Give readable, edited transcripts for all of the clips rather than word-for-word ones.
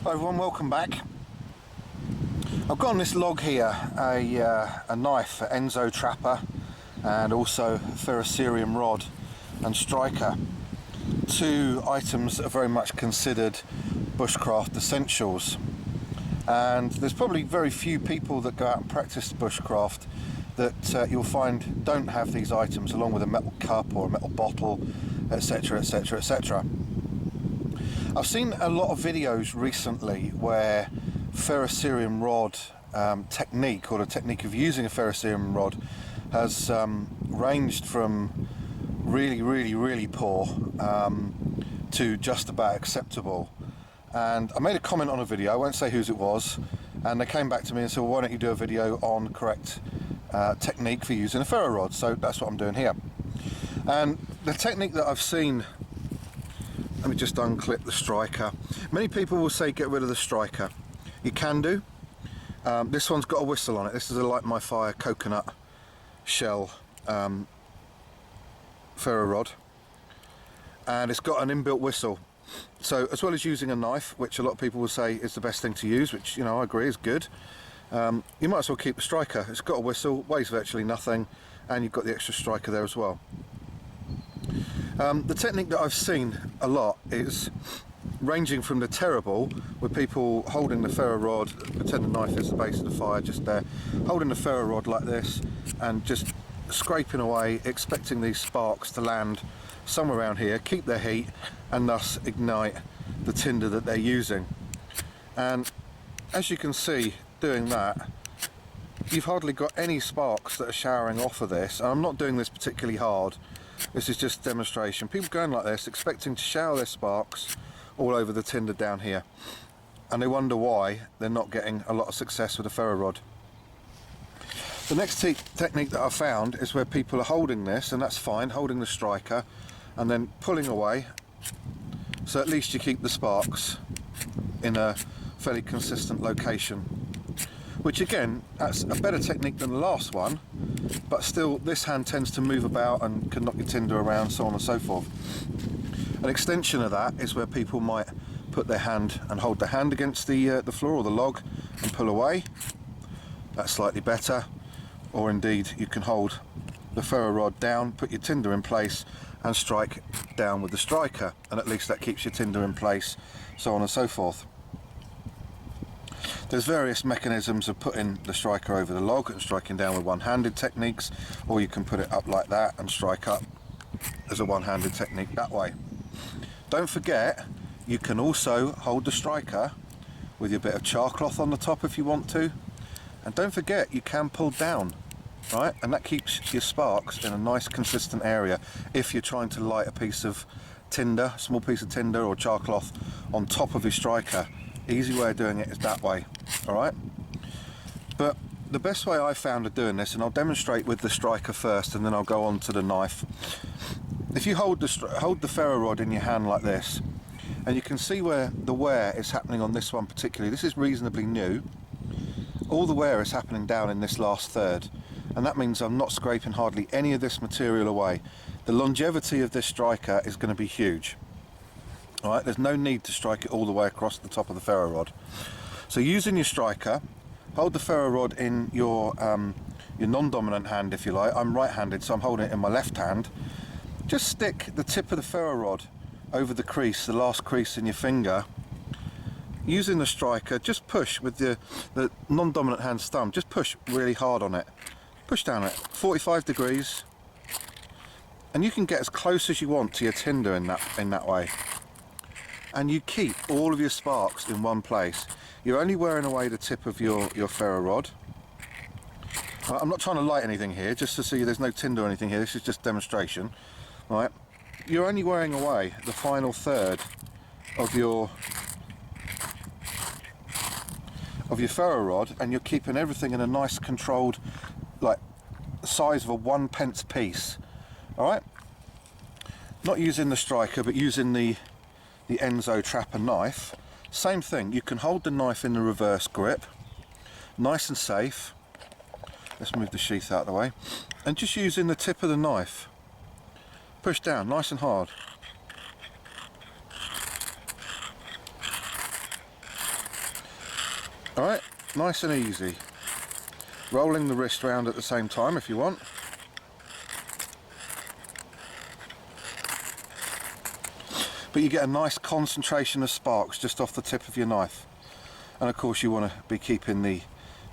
Hi everyone, welcome back. I've got on this log here a knife, an Enzo trapper, and also Ferrocerium rod and striker. Two items that are very much considered bushcraft essentials. And there's probably very few people that go out and practice bushcraft that you'll find don't have these items, along with a metal cup or a metal bottle, etc, etc, etc. I've seen a lot of videos recently where Ferrocerium rod technique, or the technique of using a Ferrocerium rod, has ranged from really poor to just about acceptable. And I made a comment on a video, I won't say whose it was, and they came back to me and said, well, why don't you do a video on correct technique for using a ferro rod? So that's what I'm doing here. And the technique that I've seen, let me just unclip the striker. Many people will say get rid of the striker. You can do. This one's got a whistle on it. This is a Light My Fire coconut shell ferro rod, and it's got an inbuilt whistle. So as well as using a knife, which a lot of people will say is the best thing to use, which, you know, I agree is good, you might as well keep the striker. It's got a whistle, weighs virtually nothing, and you've got the extra striker there as well. The technique that I've seen a lot is ranging from the terrible, with people holding the ferro rod, pretend the knife is the base of the fire just there, holding the ferro rod like this and just scraping away, expecting these sparks to land somewhere around here, keep their heat, and thus ignite the tinder that they're using. And as you can see, doing that, you've hardly got any sparks that are showering off of this. And I'm not doing this particularly hard, this is just demonstration. People going like this, expecting to shower their sparks all over the tinder down here, and they wonder why they're not getting a lot of success with a ferro rod. The next technique that I found is where people are holding this, and that's fine, holding the striker and then pulling away, so at least you keep the sparks in a fairly consistent location, which again, that's a better technique than the last one, but still this hand tends to move about and can knock your tinder around, so on and so forth. An extension of that is where people might put their hand and hold their hand against the floor or the log and pull away. That's slightly better. Or indeed, you can hold the ferro rod down, put your tinder in place and strike down with the striker, and at least that keeps your tinder in place, so on and so forth. There's various mechanisms of putting the striker over the log and striking down with one-handed techniques, or you can put it up like that and strike up as a one-handed technique that way. Don't forget, you can also hold the striker with your bit of char cloth on the top if you want to, and don't forget you can pull down, right, and that keeps your sparks in a nice consistent area if you're trying to light a piece of tinder, small piece of tinder or char cloth on top of your striker. Easy way of doing it is that way, alright? But the best way I found of doing this, and I'll demonstrate with the striker first and then I'll go on to the knife. If you hold the ferro rod in your hand like this, and you can see where the wear is happening on this one particularly, this is reasonably new, all the wear is happening down in this last third, and that means I'm not scraping hardly any of this material away. The longevity of this striker is going to be huge. Alright, there's no need to strike it all the way across the top of the ferro rod. So using your striker, hold the ferro rod in your non-dominant hand if you like. I'm right-handed, so I'm holding it in my left hand. Just stick the tip of the ferro rod over the crease, the last crease in your finger. Using the striker, just push with the non-dominant hand's thumb, just push really hard on it. Push down it, 45 degrees, and you can get as close as you want to your tinder in that way. And you keep all of your sparks in one place. You're only wearing away the tip of your ferro rod. I'm not trying to light anything here, just to see there's no tinder or anything here, this is just demonstration. Right? You're only wearing away the final third of your ferro rod, and you're keeping everything in a nice controlled, like the size of a 1p piece. Alright? Not using the striker, but using the Enzo trapper knife. Same thing, you can hold the knife in the reverse grip, nice and safe. Let's move the sheath out of the way, and just using the tip of the knife, push down nice and hard. Alright, nice and easy. Rolling the wrist round at the same time if you want. But you get a nice concentration of sparks just off the tip of your knife. And of course you want to be keeping the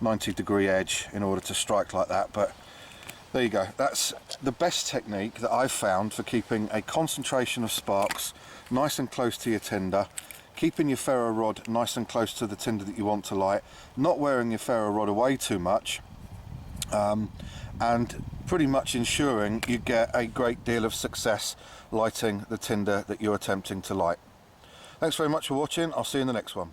90-degree edge in order to strike like that, but there you go. That's the best technique that I've found for keeping a concentration of sparks nice and close to your tinder, keeping your ferro rod nice and close to the tinder that you want to light, not wearing your ferro rod away too much, and pretty much ensuring you get a great deal of success lighting the tinder that you're attempting to light. Thanks very much for watching. I'll see you in the next one.